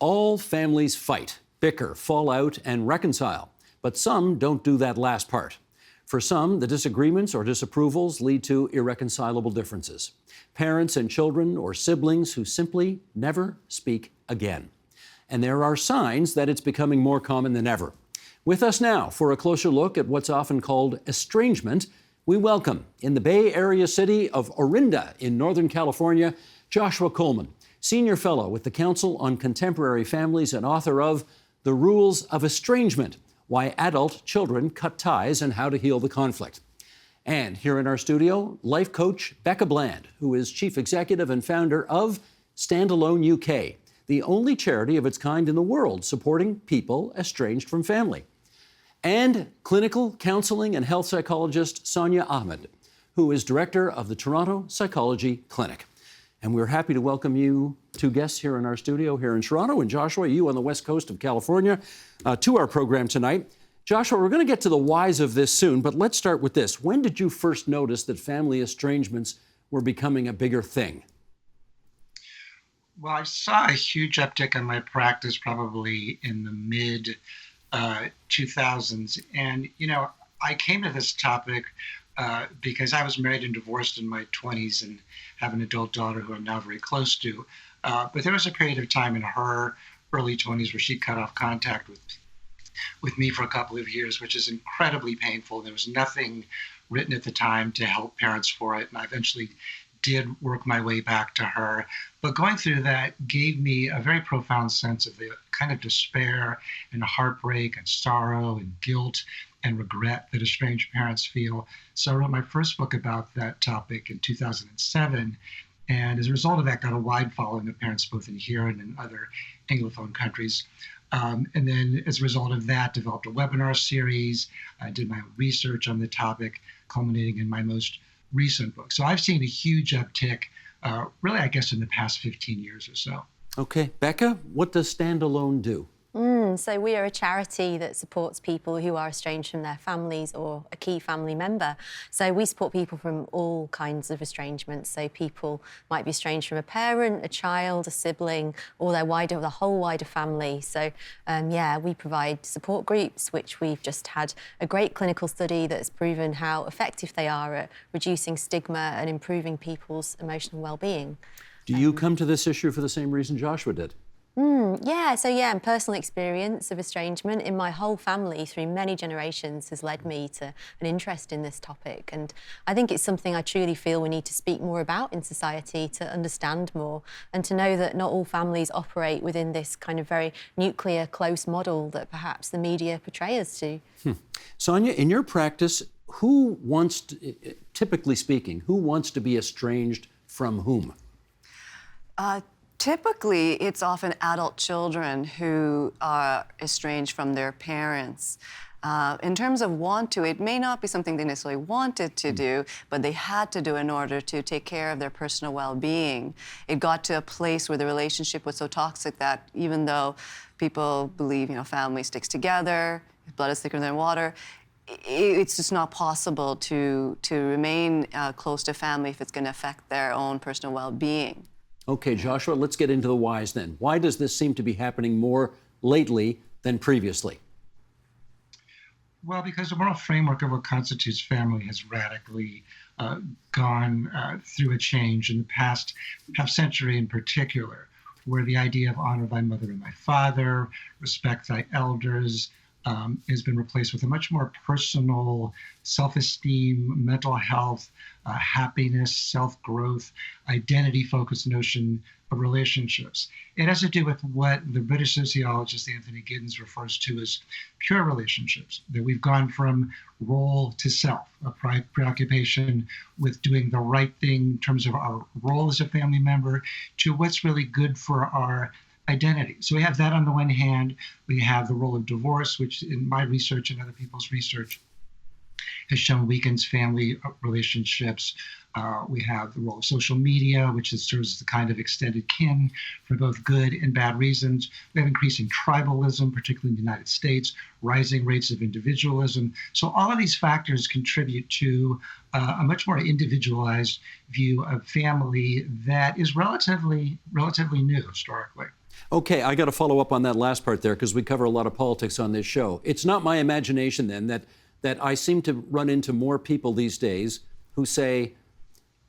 All families fight, bicker, fall out, and reconcile. But some don't do that last part. For some, the disagreements or disapprovals lead to irreconcilable differences. Parents and children or siblings who simply never speak again. And there are signs that it's becoming more common than ever. With us now for a closer look at what's often called estrangement, we welcome, in the Bay Area city of Orinda in Northern California, Joshua Coleman, Senior Fellow with the Council on Contemporary Families and author of The Rules of Estrangement, Why Adult Children Cut Ties and How to Heal the Conflict. And here in our studio, life coach Becca Bland, who is Chief Executive and founder of Standalone UK, the only charity of its kind in the world supporting people estranged from family. And clinical counseling and health psychologist Saunia Ahmed, who is director of the Toronto Psychology Clinic. And we're happy to welcome you, two guests here in our studio here in Toronto, and Joshua, you on the west coast of California, to our program tonight. Joshua, we're going to get to the whys of this soon, but let's start with this. When did you first notice that family estrangements were becoming a bigger thing? Well, I saw a huge uptick in my practice probably in the mid 2000s. And, I came to this topic because I was married and divorced in my 20s and have an adult daughter who I'm now very close to. But there was a period of time in her early 20s where she cut off contact with me for a couple of years, which is incredibly painful. There was nothing written at the time to help parents for it. And I eventually did work my way back to her. But going through that gave me a very profound sense of the kind of despair and heartbreak and sorrow and guilt and regret that estranged parents feel. So I wrote my first book about that topic in 2007. And as a result of that, got a wide following of parents both in here and in other Anglophone countries. And then as a result of that, developed a webinar series. I did my own research on the topic, culminating in my most recent book. So I've seen a huge uptick, really, I guess, in the past 15 years or so. Okay. Becca, what does Standalone do? So we are a charity that supports people who are estranged from their families or a key family member. So we support people from all kinds of estrangements. So people might be estranged from a parent, a child, a sibling, or the whole wider family. So we provide support groups, which we've just had a great clinical study that's proven how effective they are at reducing stigma and improving people's emotional well-being. Do you come to this issue for the same reason Joshua did? And personal experience of estrangement in my whole family through many generations has led me to an interest in this topic. And I think it's something I truly feel we need to speak more about in society to understand more and to know that not all families operate within this kind of very nuclear, close model that perhaps the media portray us to. Saunia, in your practice, typically speaking, who wants to be estranged from whom? Typically, it's often adult children who are estranged from their parents. In terms of want to, it may not be something they necessarily wanted to do, but they had to do in order to take care of their personal well-being. It got to a place where the relationship was so toxic that even though people believe, family sticks together, blood is thicker than water, it's just not possible to remain close to family if it's going to affect their own personal well-being. Okay, Joshua, let's get into the whys then. Why does this seem to be happening more lately than previously? Well, because the moral framework of what constitutes family has radically gone through a change in the past half century in particular, where the idea of honor thy mother and thy father, respect thy elders, has been replaced with a much more personal self-esteem, mental health, happiness, self-growth, identity-focused notion of relationships. It has to do with what the British sociologist Anthony Giddens refers to as pure relationships, that we've gone from role to self, a preoccupation with doing the right thing in terms of our role as a family member, to what's really good for our identity. So we have that on the one hand. We have the role of divorce, which in my research and other people's research has shown weakens family relationships. We have the role of social media, which serves as the kind of extended kin for both good and bad reasons. We have increasing tribalism, particularly in the United States, rising rates of individualism. So all of these factors contribute to a much more individualized view of family that is relatively new historically. Okay, I got to follow up on that last part there because we cover a lot of politics on this show. It's not my imagination then that I seem to run into more people these days who say,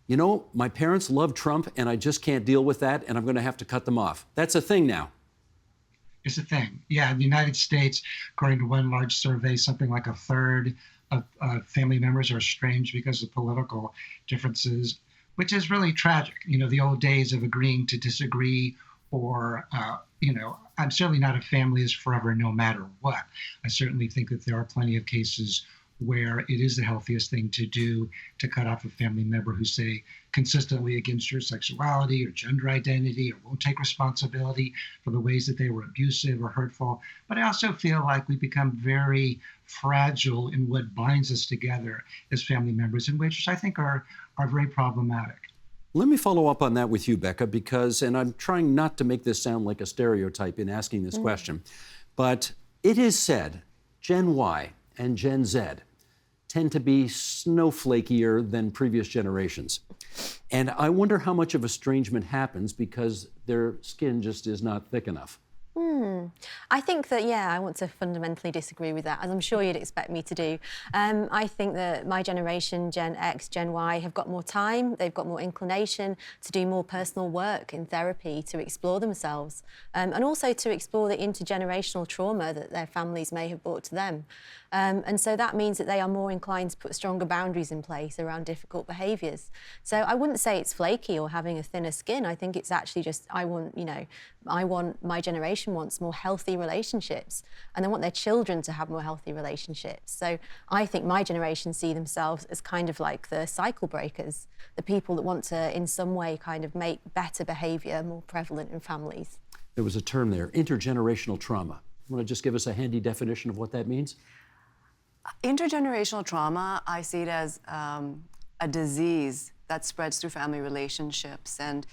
you know, my parents love Trump and I just can't deal with that and I'm going to have to cut them off. That's a thing now. It's a thing. Yeah, in the United States, according to one large survey, something like a third of family members are estranged because of political differences, which is really tragic. You know, the old days of agreeing to disagree, or, I'm certainly not a family is forever no matter what. I certainly think that there are plenty of cases where it is the healthiest thing to do to cut off a family member who say consistently against your sexuality or gender identity or won't take responsibility for the ways that they were abusive or hurtful. But I also feel like we become very fragile in what binds us together as family members, and which I think are very problematic. Let me follow up on that with you, Becca, because, and I'm trying not to make this sound like a stereotype in asking this question, but it is said Gen Y and Gen Z tend to be snowflakier than previous generations. And I wonder how much of estrangement happens because their skin just is not thick enough. I think that, I want to fundamentally disagree with that, as I'm sure you'd expect me to do. I think that my generation, Gen X, Gen Y, have got more time, they've got more inclination to do more personal work in therapy, to explore themselves, and also to explore the intergenerational trauma that their families may have brought to them. And so that means that they are more inclined to put stronger boundaries in place around difficult behaviours. So I wouldn't say it's flaky or having a thinner skin. I think it's actually just, my generation wants more healthy relationships, and they want their children to have more healthy relationships. So I think my generation see themselves as kind of like the cycle breakers, the people that want to, in some way, kind of make better behaviour more prevalent in families. There was a term there, intergenerational trauma. You want to just give us a handy definition of what that means? Intergenerational trauma, I see it as a disease that spreads through family relationships. And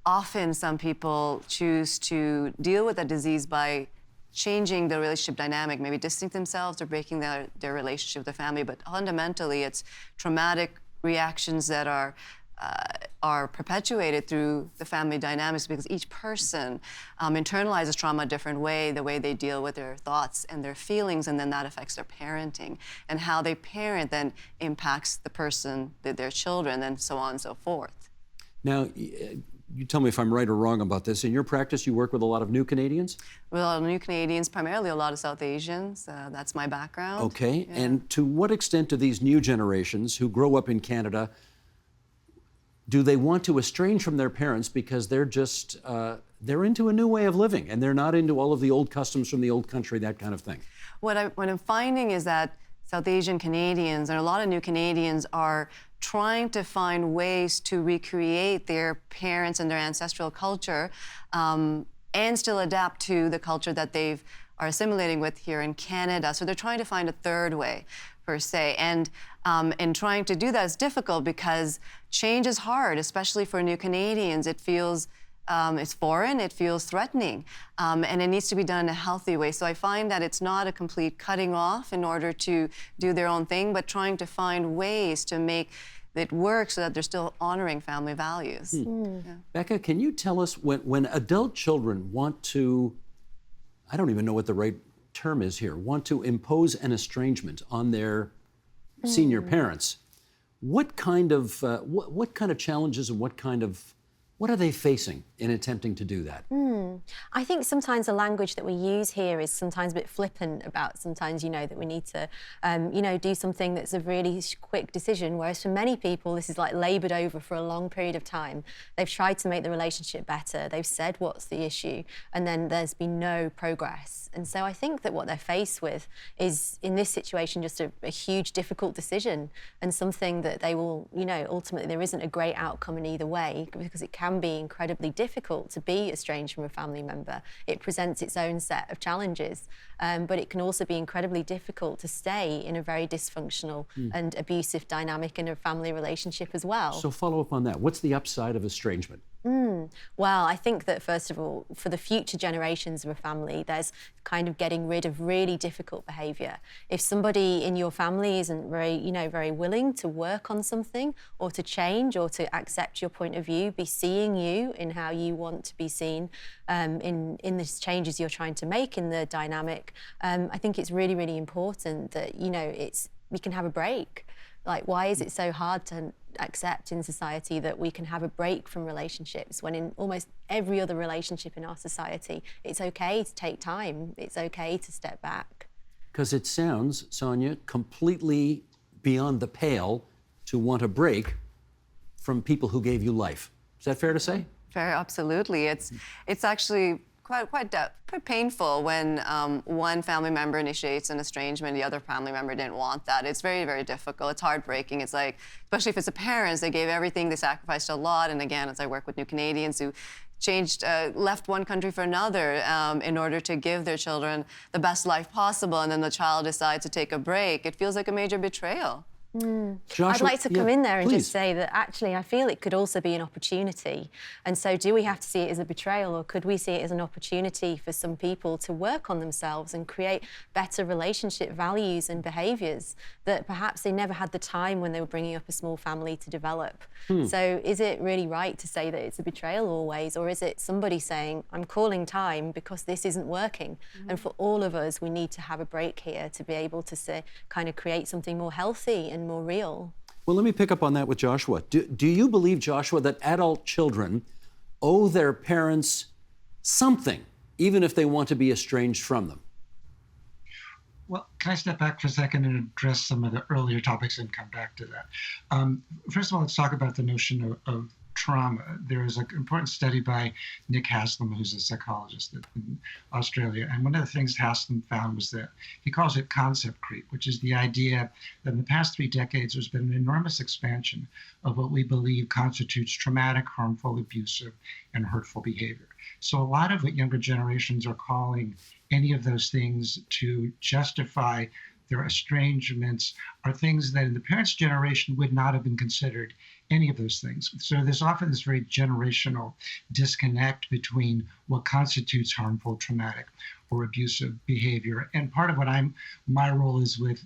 often some people choose to deal with that disease by changing the relationship dynamic, maybe distancing themselves or breaking their relationship with the family. But fundamentally, it's traumatic reactions that are perpetuated through the family dynamics, because each person internalizes trauma a different way, the way they deal with their thoughts and their feelings, and then that affects their parenting. And how they parent then impacts the person, their children, and so on and so forth. Now, you tell me if I'm right or wrong about this. In your practice, you work with a lot of new Canadians? With a lot of new Canadians, primarily a lot of South Asians. That's my background. Okay, Yeah. and to what extent do these new generations who grow up in Canada, do they want to estrange from their parents because they're just, they're into a new way of living and they're not into all of the old customs from the old country, that kind of thing? What I'm finding is that South Asian Canadians and a lot of new Canadians are trying to find ways to recreate their parents and their ancestral culture and still adapt to the culture that they've are assimilating with here in Canada. So they're trying to find a third way, per se. And in trying to do that is difficult because change is hard, especially for new Canadians. It feels it's foreign, it feels threatening, and it needs to be done in a healthy way. So I find that it's not a complete cutting off in order to do their own thing, but trying to find ways to make it work so that they're still honoring family values. Yeah. Becca, can you tell us when adult children want to, I don't even know what the right term is here, want to impose an estrangement on their senior parents, what kind of challenges and what are they facing in attempting to do that? I think sometimes the language that we use here is sometimes a bit flippant about sometimes, that we need to, do something that's a really quick decision, whereas for many people, this is like laboured over for a long period of time. They've tried to make the relationship better. They've said what's the issue, and then there's been no progress. And so I think that what they're faced with is, in this situation, just a huge, difficult decision, and something that they will, ultimately there isn't a great outcome in either way, because it can be incredibly difficult to be estranged from a family member. It presents its own set of challenges, but it can also be incredibly difficult to stay in a very dysfunctional and abusive dynamic in a family relationship as well. So follow up on that. What's the upside of estrangement? Well, I think that first of all, for the future generations of a family, there's kind of getting rid of really difficult behaviour. If somebody in your family isn't very willing to work on something or to change or to accept your point of view, be seeing you in how you want to be seen, in the changes you're trying to make in the dynamic, I think it's really, really important that, we can have a break. Like, why is it so hard to accept in society that we can have a break from relationships when in almost every other relationship in our society, it's okay to take time, it's okay to step back? Because it sounds, Saunia, completely beyond the pale to want a break from people who gave you life. Is that fair to say? Very absolutely. It's actually quite painful when one family member initiates an estrangement, the other family member didn't want that. It's very, very difficult. It's heartbreaking. It's like, especially if it's the parents, they gave everything, they sacrificed a lot. And again, as I work with new Canadians who left one country for another in order to give their children the best life possible, and then the child decides to take a break, it feels like a major betrayal. Joshua, I'd like to come in there and please. just say that actually I feel it could also be an opportunity. And so do we have to see it as a betrayal, or could we see it as an opportunity for some people to work on themselves and create better relationship values and behaviours that perhaps they never had the time when they were bringing up a small family to develop? So is it really right to say that it's a betrayal always, or is it somebody saying, I'm calling time because this isn't working? And for all of us, we need to have a break here to be able to say, kind of create something more healthy and more real. Well, let me pick up on that with Joshua. Do you believe, Joshua, that adult children owe their parents something, even if they want to be estranged from them? Well, can I step back for a second and address some of the earlier topics and come back to that? First of all, let's talk about the notion of trauma. There is an important study by Nick Haslam, who's a psychologist in Australia. And one of the things Haslam found was that he calls it concept creep, which is the idea that in the past 3 decades, there's been an enormous expansion of what we believe constitutes traumatic, harmful, abusive, and hurtful behavior. So a lot of what younger generations are calling any of those things to justify their estrangements are things that in the parents' generation would not have been considered any of those things. So there's often this very generational disconnect between what constitutes harmful, traumatic, or abusive behavior. And part of what my role is with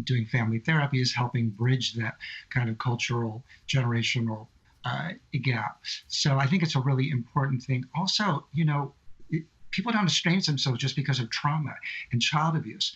doing family therapy is helping bridge that kind of cultural, generational gap. So I think it's a really important thing. Also, people don't estrange themselves just because of trauma and child abuse.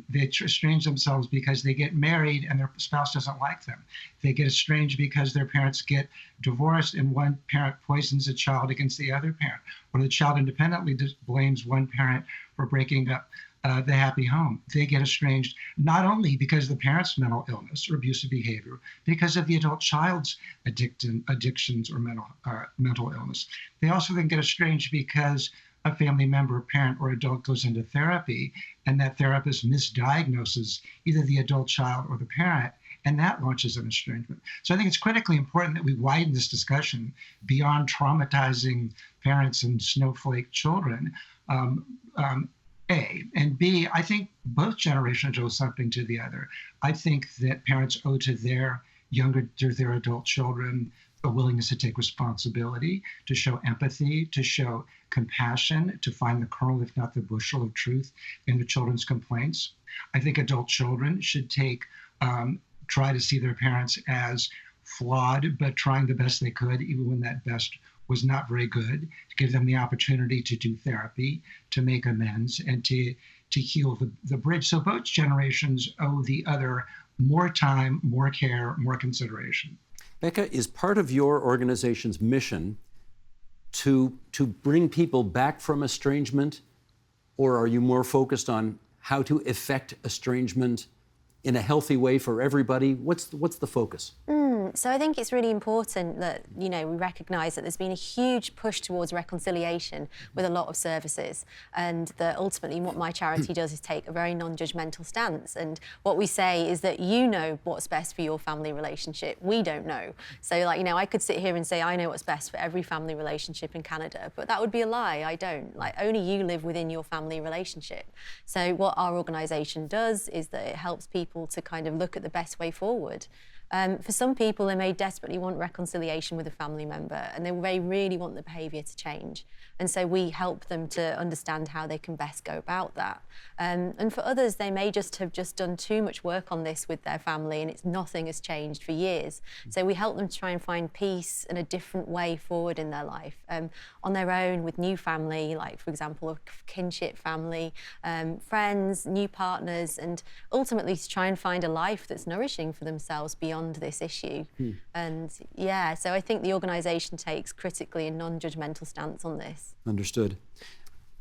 They estrange themselves because they get married and their spouse doesn't like them. They get estranged because their parents get divorced and one parent poisons a child against the other parent, or the child independently blames one parent for breaking up the happy home. They get estranged not only because of the parent's mental illness or abusive behavior, because of the adult child's addictions or mental illness. They also then get estranged because a family member, parent, or adult goes into therapy, and that therapist misdiagnoses either the adult child or the parent, and that launches an estrangement. So I think it's critically important that we widen this discussion beyond traumatizing parents and snowflake children, A. And B, I think both generations owe something to the other. I think that parents owe to their adult children a willingness to take responsibility, to show empathy, to show compassion, to find the kernel, if not the bushel of truth in the children's complaints. I think adult children should try to see their parents as flawed, but trying the best they could, even when that best was not very good, to give them the opportunity to do therapy, to make amends, and to heal the bridge. So both generations owe the other more time, more care, more consideration. Becca, is part of your organization's mission to bring people back from estrangement, or are you more focused on how to effect estrangement in a healthy way for everybody? What's the focus? So I think it's really important that, we recognise that there's been a huge push towards reconciliation with a lot of services, and that ultimately what my charity does is take a very non-judgmental stance. And what we say is that you know what's best for your family relationship. We don't know. So I could sit here and say I know what's best for every family relationship in Canada, but that would be a lie. I don't. Only you live within your family relationship. So what our organisation does is that it helps people to kind of look at the best way forward. For some people, they may desperately want reconciliation with a family member, and they may really want the behaviour to change. And so we help them to understand how they can best go about that. And for others, they may just have done too much work on this with their family, and nothing has changed for years. So we help them to try and find peace and a different way forward in their life, on their own, with new family, like, for example, a kinship family, friends, new partners, and ultimately to try and find a life that's nourishing for themselves beyond this issue. And yeah, so I think the organisation takes critically a non-judgmental stance on this. Understood.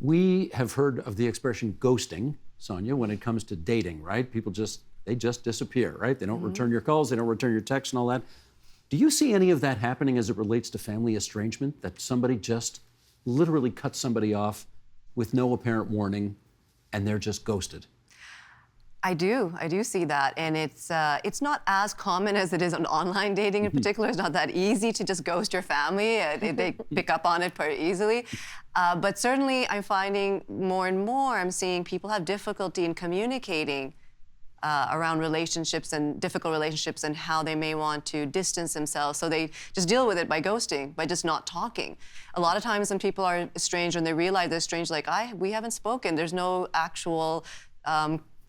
We have heard of the expression ghosting, Saunia, when it comes to dating, right? People they just disappear, right? They don't return your calls, they don't return your texts and all that. Do you see any of that happening as it relates to family estrangement, that somebody just literally cuts somebody off with no apparent warning and they're just ghosted? I do see that, and it's not as common as it is on online dating in particular. It's not that easy to just ghost your family. They pick up on it pretty easily. But certainly I'm finding more and more, I'm seeing people have difficulty in communicating around relationships and difficult relationships and how they may want to distance themselves. So they just deal with it by ghosting, by just not talking. A lot of times when people are estranged and they realize they're estranged, like, we haven't spoken. There's no actual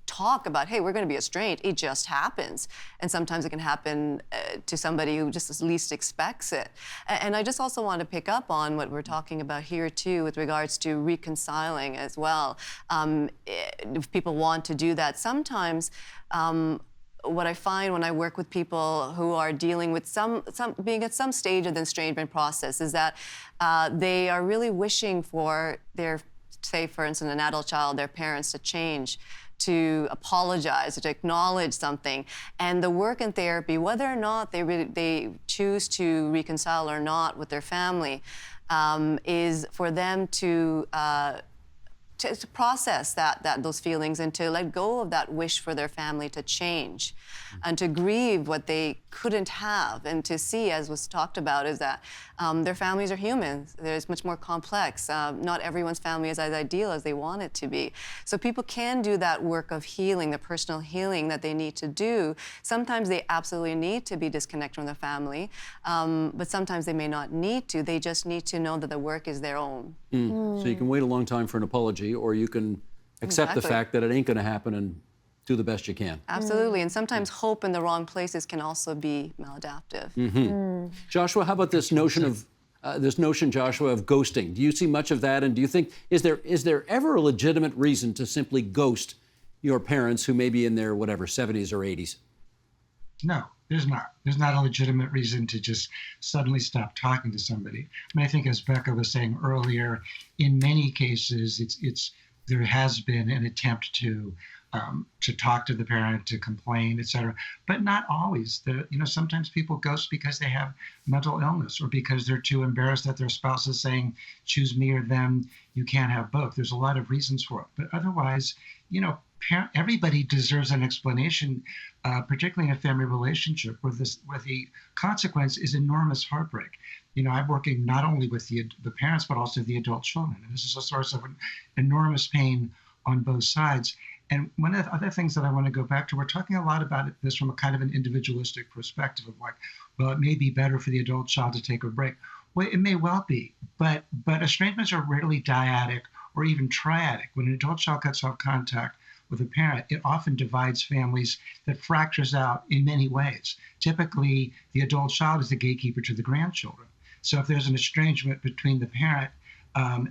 talk about, hey, we're going to be estranged. It just happens. And sometimes it can happen to somebody who just least expects it. And I just also want to pick up on what we're talking about here too with regards to reconciling as well. If people want to do that, sometimes what I find when I work with people who are dealing with being at some stage of the estrangement process is that they are really wishing for their, say for instance, an adult child, their parents to change, to apologize, to acknowledge something. And the work in therapy, whether or not they choose to reconcile or not with their family, is for them to process those feelings and to let go of that wish for their family to change, and to grieve what they couldn't have, and to see, as was talked about, is that their families are humans. There's much more complex. Not everyone's family is as ideal as they want it to be. So people can do that work of healing, the personal healing that they need to do. Sometimes they absolutely need to be disconnected from the family, but sometimes they may not need to. They just need to know that the work is their own. So you can wait a long time for an apology, or you can accept the fact that it ain't going to happen and do the best you can. Absolutely, and sometimes hope in the wrong places can also be maladaptive. Joshua, how about this notion, Joshua, of ghosting? Do you see much of that, and do you think, is there ever a legitimate reason to simply ghost your parents who may be in their, 70s or 80s? No, there's not. There's not a legitimate reason to just suddenly stop talking to somebody. I mean, I think, as Becca was saying earlier, in many cases, there has been an attempt to talk to the parent, to complain, et cetera, but not always. Sometimes people ghost because they have mental illness, or because they're too embarrassed that their spouse is saying, choose me or them, you can't have both. There's a lot of reasons for it. But otherwise, everybody deserves an explanation, particularly in a family relationship where the consequence is enormous heartbreak. I'm working not only with the parents, but also the adult children. And this is a source of enormous pain on both sides. And one of the other things that I want to go back to, we're talking a lot about this from a kind of an individualistic perspective of like, well, it may be better for the adult child to take a break. Well, it may well be, but estrangements are rarely dyadic or even triadic. When an adult child cuts off contact with a parent, it often divides families, that fractures out in many ways. Typically, the adult child is the gatekeeper to the grandchildren. So if there's an estrangement between the parent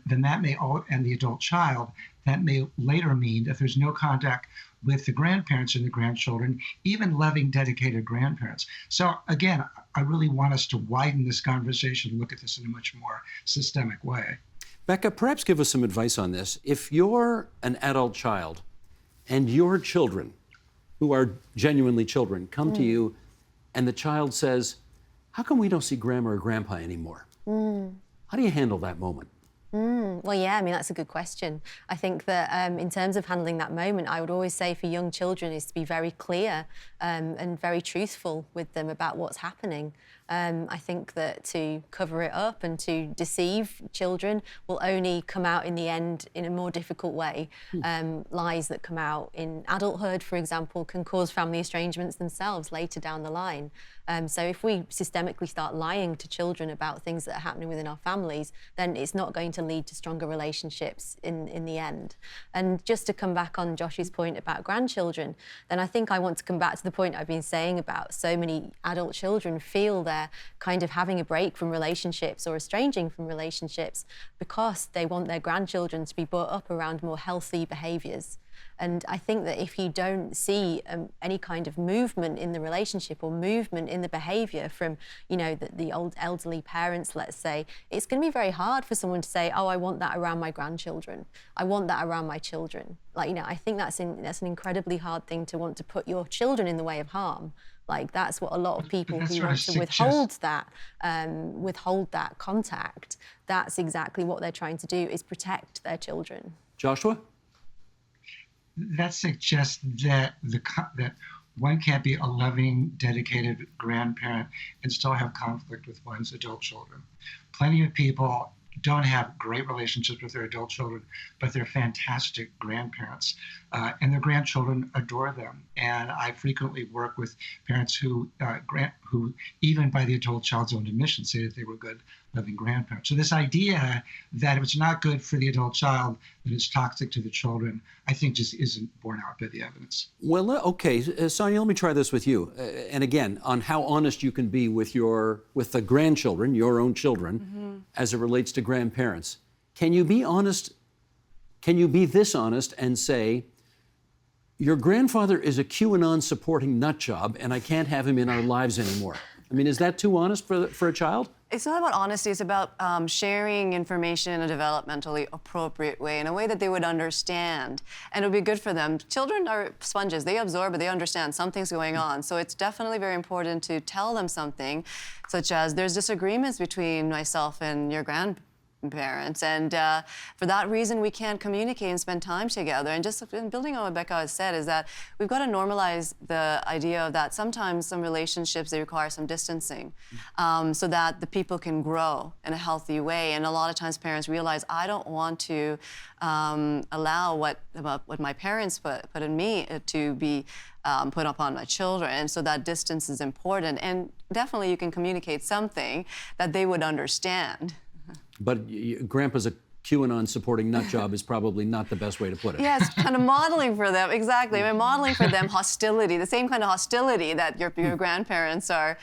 then that may, and the adult child, that may later mean that there's no contact with the grandparents and the grandchildren, even loving, dedicated grandparents. So again, I really want us to widen this conversation and look at this in a much more systemic way. Becca, perhaps give us some advice on this. If you're an adult child and your children, who are genuinely children, come to you and the child says, how come we don't see grandma or grandpa anymore? How do you handle that moment? Well, yeah, I mean, that's a good question. I think that in terms of handling that moment, I would always say for young children is to be very clear and very truthful with them about what's happening. I think that to cover it up and to deceive children will only come out in the end in a more difficult way. Lies that come out in adulthood, for example, can cause family estrangements themselves later down the line. So if we systemically start lying to children about things that are happening within our families, then it's not going to lead to stronger relationships in the end. And just to come back on Josh's point about grandchildren, then I think I want to come back to the point I've been saying about so many adult children feel they're kind of having a break from relationships or estranging from relationships because they want their grandchildren to be brought up around more healthy behaviours. And I think that if you don't see any kind of movement in the relationship or movement in the behaviour from, the old elderly parents, let's say, it's going to be very hard for someone to say, oh, I want that around my grandchildren. I want that around my children. I think that's an incredibly hard thing to want to put your children in the way of harm. That's what a lot of people who want to withhold that contact, that's exactly what they're trying to do, is protect their children. Joshua? That suggests that that one can't be a loving, dedicated grandparent and still have conflict with one's adult children. Plenty of people don't have great relationships with their adult children, but they're fantastic grandparents, and their grandchildren adore them. And I frequently work with parents who even by the adult child's own admission, say that they were good, loving grandparents. So this idea that if it's not good for the adult child, that it's toxic to the children, I think just isn't borne out by the evidence. Well, okay, Saunia, let me try this with you. And again, on how honest you can be with the grandchildren, your own children, as it relates to grandparents. Can you be honest? Can you be this honest and say, your grandfather is a QAnon supporting nut job and I can't have him in our lives anymore? I mean, is that too honest for a child? It's not about honesty, it's about sharing information in a developmentally appropriate way, in a way that they would understand. And it would be good for them. Children are sponges, they absorb, but they understand something's going on. So it's definitely very important to tell them something, such as there's disagreements between myself and your grandparents, and for that reason we can't communicate and spend time together. And just building on what Becca has said is that we've got to normalize the idea of that sometimes some relationships, they require some distancing, so that the people can grow in a healthy way. And a lot of times parents realize, I don't want to allow what my parents put in me to be put upon my children. And so that distance is important. And definitely you can communicate something that they would understand. But Grandpa's a QAnon supporting nut job is probably not the best way to put it. Yes, kind of modeling for them, exactly. I mean, modeling for them hostility, the same kind of hostility that your grandparents are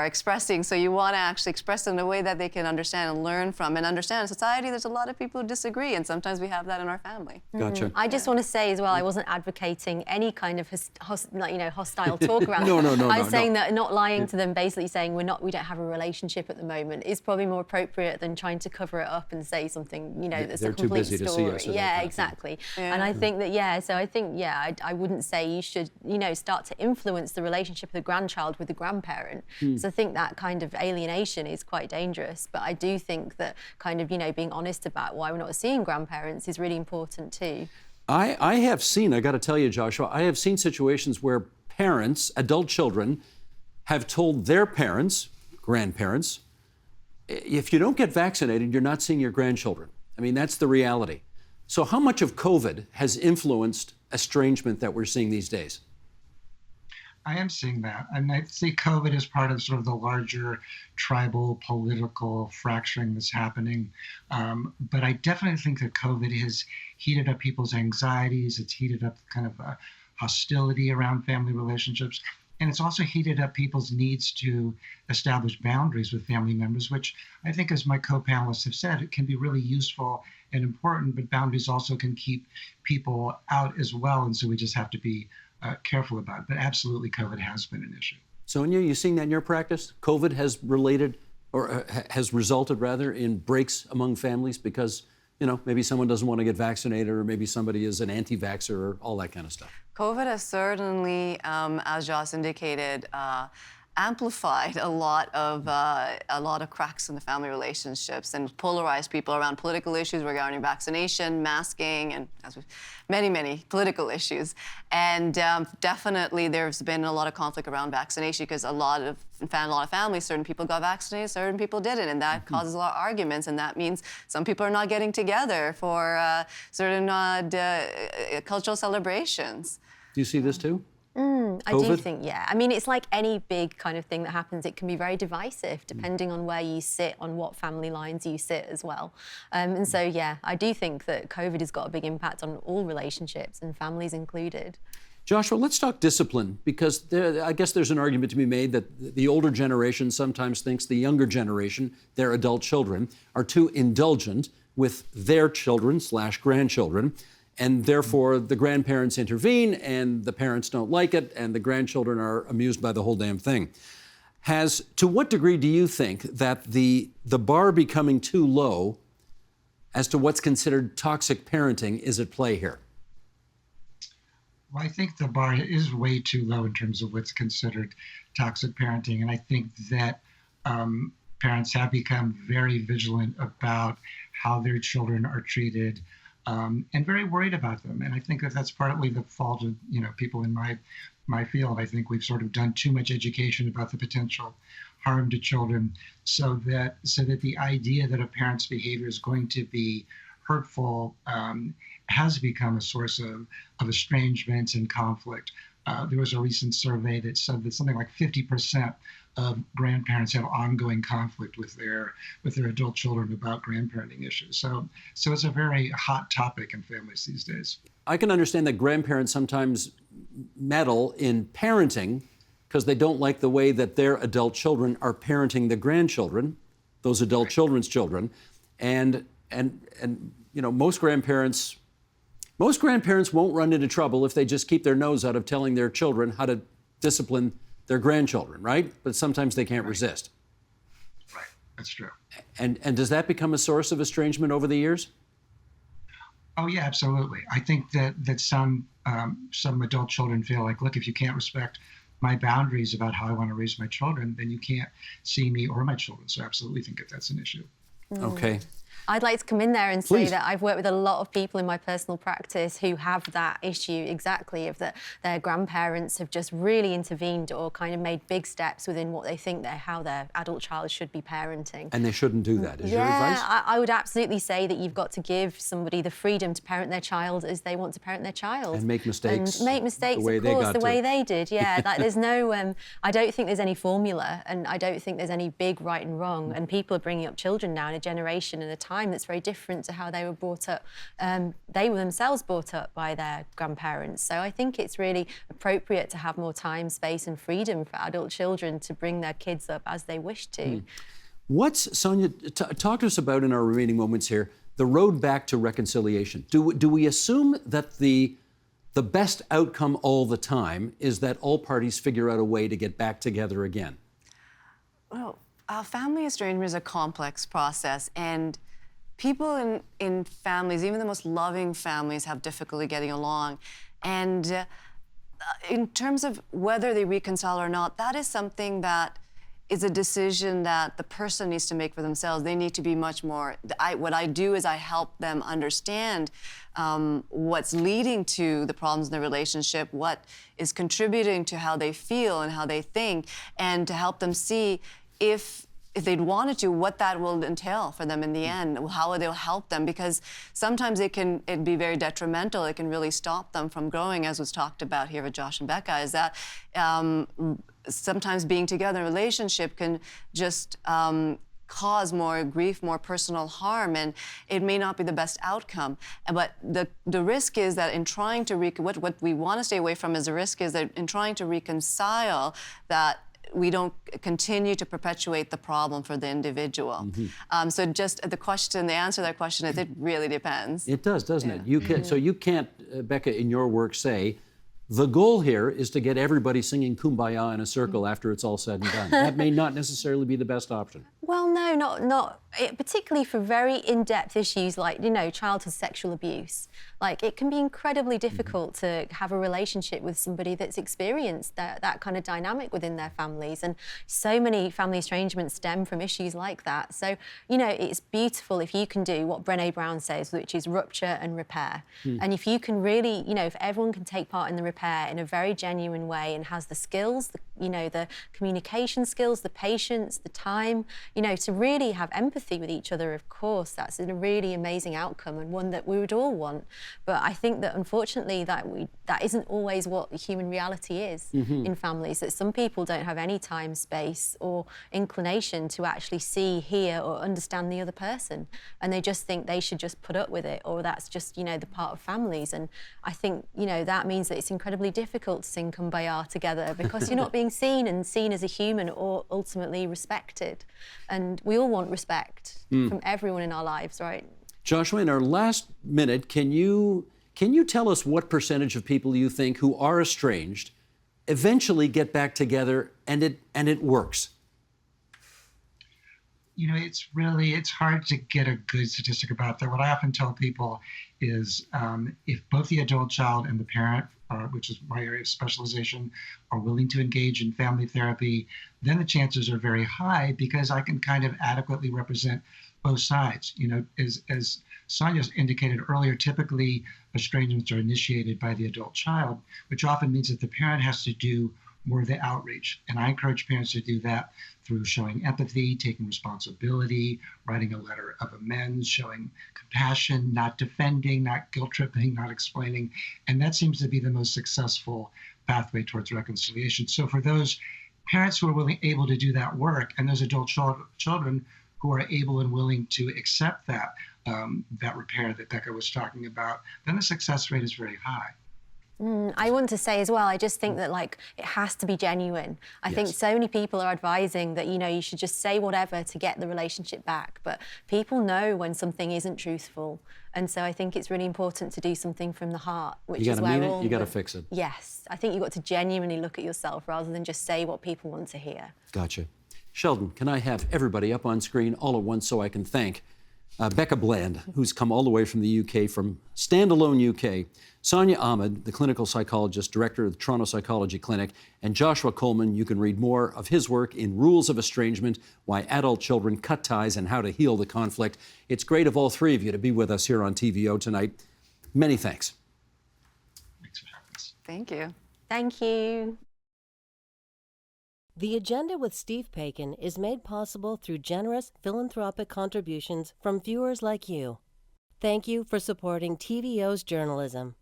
expressing. So you want to actually express it in a way that they can understand and learn from. And understand in society, there's a lot of people who disagree, and sometimes we have that in our family. Gotcha. I just want to say as well, I wasn't advocating any kind of hostile talk around No, I was saying that not lying to them, basically saying we don't have a relationship at the moment, is probably more appropriate than trying to cover it up and say something, that's a complete story. They're too busy to see us. Yeah, exactly. Yeah. And I think that, so I think, I wouldn't say you should, start to influence the relationship of the grandchild with the grandparent. So I think that kind of alienation is quite dangerous. But I do think that kind of, being honest about why we're not seeing grandparents is really important too. I have seen, I got to tell you, Joshua, I have seen situations where parents, adult children, have told their parents, grandparents, if you don't get vaccinated, you're not seeing your grandchildren. I mean, that's the reality. So how much of COVID has influenced estrangement that we're seeing these days? I am seeing that. And I see COVID as part of sort of the larger tribal political fracturing that's happening. But I definitely think that COVID has heated up people's anxieties. It's heated up kind of hostility around family relationships. And it's also heated up people's needs to establish boundaries with family members, which I think, as my co-panelists have said, it can be really useful and important, but boundaries also can keep people out as well. And so we just have to be careful about it. But absolutely, COVID has been an issue. Saunia, you seeing that in your practice? COVID has has resulted rather in breaks among families because, maybe someone doesn't want to get vaccinated, or maybe somebody is an anti-vaxxer, or all that kind of stuff. COVID has certainly, as Joss indicated, amplified a lot of cracks in the family relationships and polarized people around political issues regarding vaccination, masking, and many political issues. And definitely there's been a lot of conflict around vaccination because a lot of families, certain people got vaccinated, certain people didn't, and that causes a lot of arguments, and that means some people are not getting together for certain cultural celebrations. Do you see this too? I do think, yeah. I mean, it's like any big kind of thing that happens, it can be very divisive depending on where you sit, on what family lines you sit as well. And so, yeah, I do think that COVID has got a big impact on all relationships and families included. Joshua, let's talk discipline, because I guess there's an argument to be made that the older generation sometimes thinks the younger generation, their adult children, are too indulgent with their children/grandchildren. And therefore, the grandparents intervene, and the parents don't like it, and the grandchildren are amused by the whole damn thing. To what degree do you think that the bar becoming too low as to what's considered toxic parenting is at play here? Well, I think the bar is way too low in terms of what's considered toxic parenting. And I think that parents have become very vigilant about how their children are treated, and very worried about them. And I think that that's partly the fault of people in my field. I think we've sort of done too much education about the potential harm to children, so that the idea that a parent's behavior is going to be hurtful has become a source of estrangement and conflict. There was a recent survey that said that something like 50% of grandparents have ongoing conflict with their adult children about grandparenting issues. So it's a very hot topic in families these days. I can understand that grandparents sometimes meddle in parenting because they don't like the way that their adult children are parenting the grandchildren, those adult children's children, and most grandparents won't run into trouble if they just keep their nose out of telling their children how to discipline their grandchildren, right? But sometimes they can't resist. Right, that's true. And does that become a source of estrangement over the years? Oh yeah, absolutely. I think that some adult children feel like, look, if you can't respect my boundaries about how I want to raise my children, then you can't see me or my children. So I absolutely think that that's an issue. Okay. I'd like to come in there and say Please. that I've worked with a lot of people in my personal practice who have that issue exactly, of that their grandparents have just really intervened or kind of made big steps within what they think how their adult child should be parenting. And they shouldn't do that. Is your advice? I would absolutely say that you've got to give somebody the freedom to parent their child as they want to parent their child. And make mistakes. And make mistakes, the way of course, they got the way to. they did. Yeah, like there's no, I don't think there's any formula, and I don't think there's any big right and wrong. And people are bringing up children now in a generation and a time that's very different to how they were brought up. They were themselves brought up by their grandparents. So I think it's really appropriate to have more time, space and freedom for adult children to bring their kids up as they wish to. Saunia, talk to us about, in our remaining moments here, the road back to reconciliation. Do we assume that the best outcome all the time is that all parties figure out a way to get back together again? Well, family estrangement is a complex process, and people in families, even the most loving families, have difficulty getting along. And in terms of whether they reconcile or not, that is something that is a decision that the person needs to make for themselves. They need to be much more, what I do is I help them understand what's leading to the problems in the relationship, what is contributing to how they feel and how they think, and to help them see if they'd wanted to, what that will entail for them in the end, how it'll help them, because sometimes it'd be very detrimental. It can really stop them from growing, as was talked about here with Josh and Becca, is that sometimes being together in a relationship can just cause more grief, more personal harm, and it may not be the best outcome. But the risk is that in trying to, what we want to stay away from is the risk is that in trying to reconcile, that we don't continue to perpetuate the problem for the individual. So just the answer to that question is it really depends. It does, doesn't it? You can, so you can't, Becca, in your work say, the goal here is to get everybody singing Kumbaya in a circle after it's all said and done. That may not necessarily be the best option. Well, no, not particularly for very in-depth issues like, childhood sexual abuse. Like, it can be incredibly difficult to have a relationship with somebody that's experienced that kind of dynamic within their families. And so many family estrangements stem from issues like that. So, it's beautiful if you can do what Brené Brown says, which is rupture and repair. And if you can really, if everyone can take part in the repair in a very genuine way and has the skills, the communication skills, the patience, the time, to really have empathy with each other, of course, that's a really amazing outcome and one that we would all want. But I think that unfortunately that isn't always what human reality is in families, that some people don't have any time, space or inclination to actually see, hear or understand the other person. And they just think they should just put up with it, or that's just, the part of families. And I think, that means that it's incredibly difficult to sing Kumbaya together because you're not being seen as a human or ultimately respected. And we all want respect from everyone in our lives, right? Joshua, in our last minute, can you tell us what percentage of people you think who are estranged eventually get back together and it works? It's hard to get a good statistic about that. What I often tell people is if both the adult child and the parent, which is my area of specialization, are willing to engage in family therapy, then the chances are very high because I can kind of adequately represent both sides. As Saunia indicated earlier, typically estrangements are initiated by the adult child, which often means that the parent has to do more of the outreach. And I encourage parents to do that through showing empathy, taking responsibility, writing a letter of amends, showing compassion, not defending, not guilt-tripping, not explaining. And that seems to be the most successful pathway towards reconciliation. So for those parents who are able to do that work, and those adult children who are able and willing to accept that repair that Becca was talking about, then the success rate is very high. I want to say as well, I just think that it has to be genuine. I think so many people are advising that, you should just say whatever to get the relationship back. But people know when something isn't truthful. And so I think it's really important to do something from the heart, which is where you got to fix it. Yes. I think you've got to genuinely look at yourself rather than just say what people want to hear. Gotcha. Sheldon, can I have everybody up on screen all at once so I can thank Becca Bland, who's come all the way from the UK, from standalone UK, Saunia Ahmed, the clinical psychologist, director of the Toronto Psychology Clinic, and Joshua Coleman. You can read more of his work in Rules of Estrangement, Why Adult Children Cut Ties and How to Heal the Conflict. It's great of all three of you to be with us here on TVO tonight. Many thanks. Thanks for having us. Thank you. Thank you. The Agenda with Steve Paikin is made possible through generous philanthropic contributions from viewers like you. Thank you for supporting TVO's journalism.